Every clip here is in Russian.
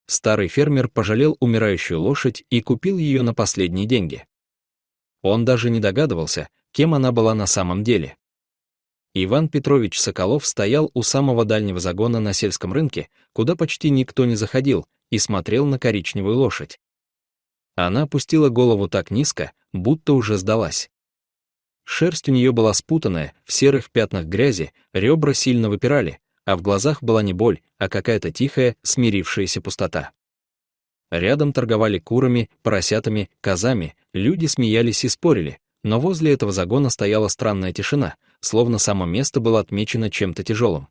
Старый фермер пожалел умирающую лошадь и купил ее на последние деньги. Он даже не догадывался, кем она была на самом деле. Иван Петрович Соколов стоял у самого дальнего загона на сельском рынке, куда почти никто не заходил, и смотрел на коричневую лошадь. Она опустила голову так низко, будто уже сдалась. Шерсть у нее была спутанная, в серых пятнах грязи, ребра сильно выпирали, а в глазах была не боль, а какая-то тихая, смирившаяся пустота. Рядом торговали курами, поросятами, козами, люди смеялись и спорили, но возле этого загона стояла странная тишина, словно само место было отмечено чем-то тяжелым.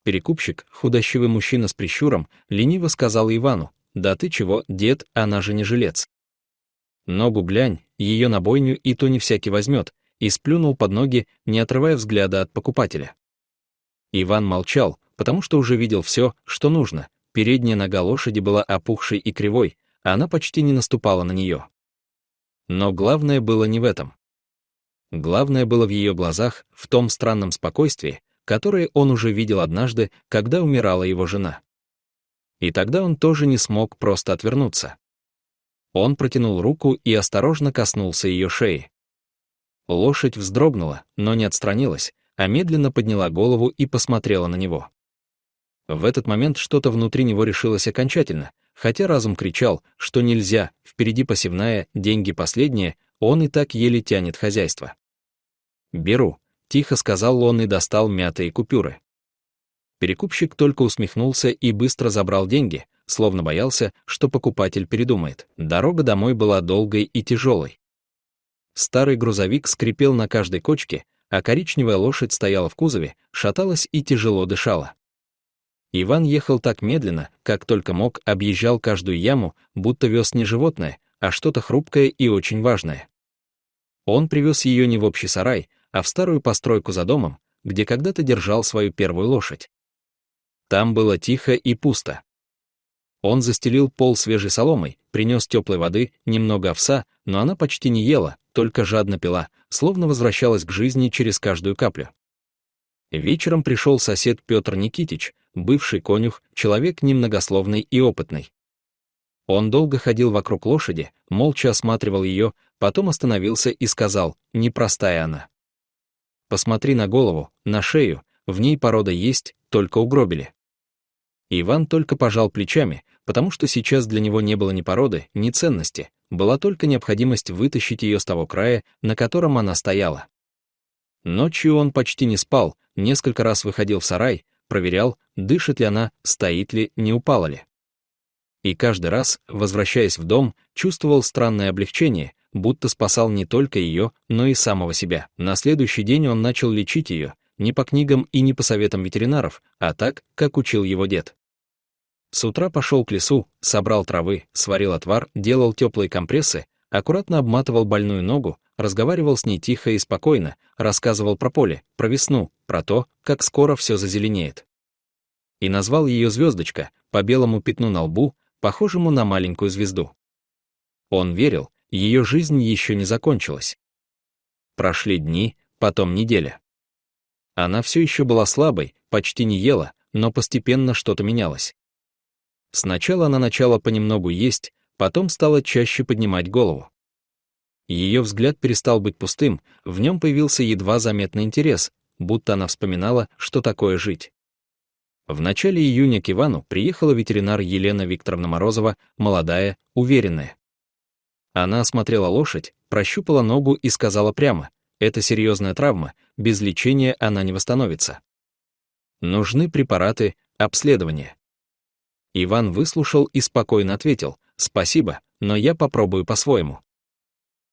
Перекупщик, худощавый мужчина с прищуром, лениво сказал Ивану: «Да ты чего, дед, она же не жилец. Ногу глянь, ее на бойню и то не всякий возьмет», и сплюнул под ноги, не отрывая взгляда от покупателя. Иван молчал, потому что уже видел все, что нужно. Передняя нога лошади была опухшей и кривой, а она почти не наступала на нее. Но главное было не в этом. Главное было в ее глазах, в том странном спокойствии, которое он уже видел однажды, когда умирала его жена. И тогда он тоже не смог просто отвернуться. Он протянул руку и осторожно коснулся ее шеи. Лошадь вздрогнула, но не отстранилась, а медленно подняла голову и посмотрела на него. В этот момент что-то внутри него решилось окончательно, хотя разум кричал, что нельзя, впереди посевная, деньги последние, он и так еле тянет хозяйство. «Беру», — тихо сказал он и достал мятые купюры. Перекупщик только усмехнулся и быстро забрал деньги, словно боялся, что покупатель передумает. Дорога домой была долгой и тяжелой. Старый грузовик скрипел на каждой кочке, а коричневая лошадь стояла в кузове, шаталась и тяжело дышала. Иван ехал так медленно, как только мог, объезжал каждую яму, будто вез не животное, а что-то хрупкое и очень важное. Он привез ее не в общий сарай, а в старую постройку за домом, где когда-то держал свою первую лошадь. Там было тихо и пусто. Он застелил пол свежей соломой, принес теплой воды, немного овса, но она почти не ела, только жадно пила, словно возвращалась к жизни через каждую каплю. Вечером пришел сосед Петр Никитич, бывший конюх, человек немногословный и опытный. Он долго ходил вокруг лошади, молча осматривал ее, потом остановился и сказал: «Непростая она. Посмотри на голову, на шею, в ней порода есть, только угробили». Иван только пожал плечами, потому что сейчас для него не было ни породы, ни ценности, была только необходимость вытащить ее с того края, на котором она стояла. Ночью он почти не спал, несколько раз выходил в сарай, проверял, дышит ли она, стоит ли, не упала ли. И каждый раз, возвращаясь в дом, чувствовал странное облегчение, будто спасал не только ее, но и самого себя. На следующий день он начал лечить ее, не по книгам и не по советам ветеринаров, а так, как учил его дед. С утра пошел к лесу, собрал травы, сварил отвар, делал теплые компрессы, аккуратно обматывал больную ногу, разговаривал с ней тихо и спокойно, рассказывал про поле, про весну, про то, как скоро все зазеленеет. И назвал ее Звездочка, по белому пятну на лбу, похожему на маленькую звезду. Он верил, ее жизнь еще не закончилась. Прошли дни, потом неделя. Она все еще была слабой, почти не ела, но постепенно что-то менялось. Сначала она начала понемногу есть, потом стала чаще поднимать голову. Ее взгляд перестал быть пустым, в нем появился едва заметный интерес, будто она вспоминала, что такое жить. В начале июня к Ивану приехала ветеринар Елена Викторовна Морозова, молодая, уверенная. Она осмотрела лошадь, прощупала ногу и сказала прямо: «Это серьезная травма, без лечения она не восстановится. Нужны препараты, обследование». Иван выслушал и спокойно ответил: «Спасибо, но я попробую по-своему».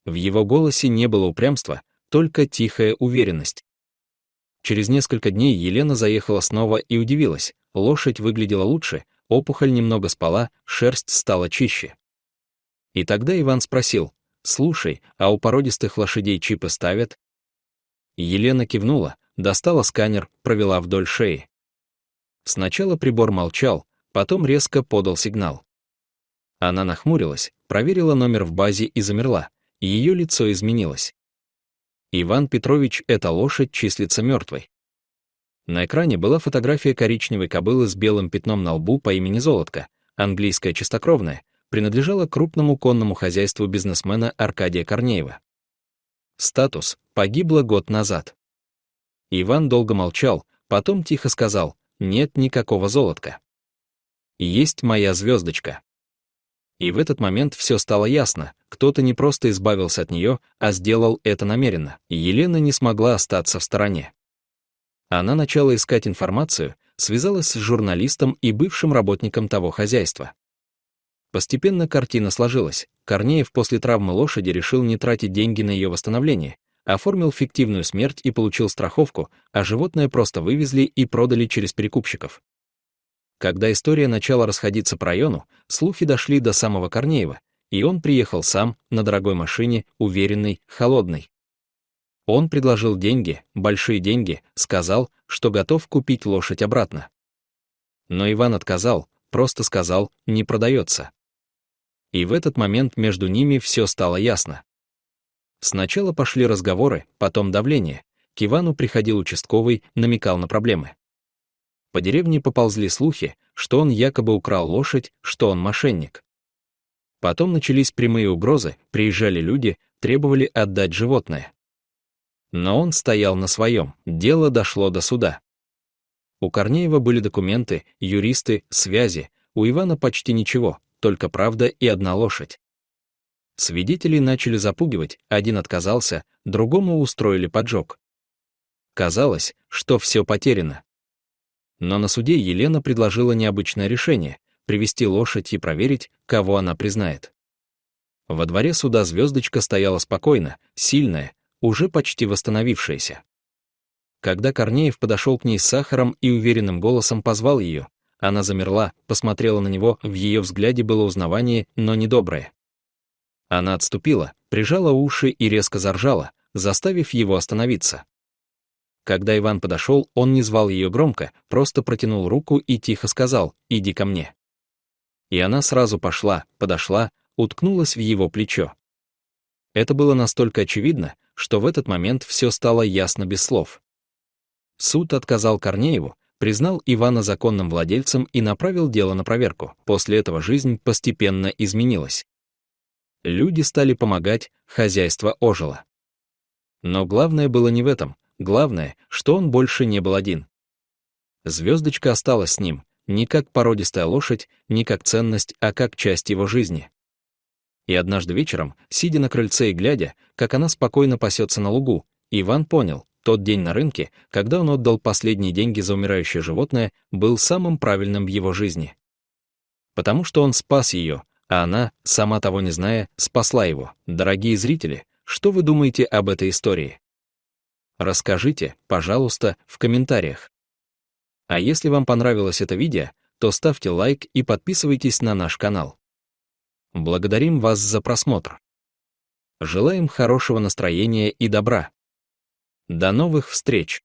В его голосе не было упрямства, только тихая уверенность. Через несколько дней Елена заехала снова и удивилась: лошадь выглядела лучше, опухоль немного спала, шерсть стала чище. И тогда Иван спросил: «Слушай, а у породистых лошадей чипы ставят?» Елена кивнула, достала сканер, провела вдоль шеи. Сначала прибор молчал, потом резко подал сигнал. Она нахмурилась, проверила номер в базе и замерла, ее лицо изменилось. Иван Петрович, эта лошадь числится мертвой. На экране была фотография коричневой кобылы с белым пятном на лбу по имени Золотка, английская чистокровная, принадлежала крупному конному хозяйству бизнесмена Аркадия Корнеева. Статус: погибла год назад. Иван долго молчал, потом тихо сказал: «Нет никакого золотка. Есть моя звездочка». И в этот момент все стало ясно: кто-то не просто избавился от нее, а сделал это намеренно. И Елена не смогла остаться в стороне. Она начала искать информацию, связалась с журналистом и бывшим работником того хозяйства. Постепенно картина сложилась. Корнеев после травмы лошади решил не тратить деньги на ее восстановление, оформил фиктивную смерть и получил страховку, а животное просто вывезли и продали через перекупщиков. Когда история начала расходиться по району, слухи дошли до самого Корнеева, и он приехал сам, на дорогой машине, уверенный, холодный. Он предложил деньги, большие деньги, сказал, что готов купить лошадь обратно. Но Иван отказал, просто сказал: «Не продается». И в этот момент между ними все стало ясно. Сначала пошли разговоры, потом давление. К Ивану приходил участковый, намекал на проблемы. По деревне поползли слухи, что он якобы украл лошадь, что он мошенник. Потом начались прямые угрозы, приезжали люди, требовали отдать животное. Но он стоял на своем, дело дошло до суда. У Корнеева были документы, юристы, связи, у Ивана почти ничего, только правда и одна лошадь. Свидетелей начали запугивать, один отказался, другому устроили поджог. Казалось, что все потеряно. Но на суде Елена предложила необычное решение — привести лошадь и проверить, кого она признает. Во дворе суда звездочка стояла спокойно, сильная, уже почти восстановившаяся. Когда Корнеев подошел к ней с сахаром и уверенным голосом позвал ее, она замерла, посмотрела на него, в ее взгляде было узнавание, но недоброе. Она отступила, прижала уши и резко заржала, заставив его остановиться. Когда Иван подошел, он не звал ее громко, просто протянул руку и тихо сказал: «Иди ко мне». И она сразу пошла, подошла, уткнулась в его плечо. Это было настолько очевидно, что в этот момент все стало ясно без слов. Суд отказал Корнееву, признал Ивана законным владельцем и направил дело на проверку. После этого жизнь постепенно изменилась. Люди стали помогать, хозяйство ожило. Но главное было не в этом. Главное, что он больше не был один. Звездочка осталась с ним, не как породистая лошадь, не как ценность, а как часть его жизни. И однажды вечером, сидя на крыльце и глядя, как она спокойно пасется на лугу, Иван понял, тот день на рынке, когда он отдал последние деньги за умирающее животное, был самым правильным в его жизни. Потому что он спас ее, а она, сама того не зная, спасла его. Дорогие зрители, что вы думаете об этой истории? Расскажите, пожалуйста, в комментариях. А если вам понравилось это видео, то ставьте лайк и подписывайтесь на наш канал. Благодарим вас за просмотр. Желаем хорошего настроения и добра. До новых встреч!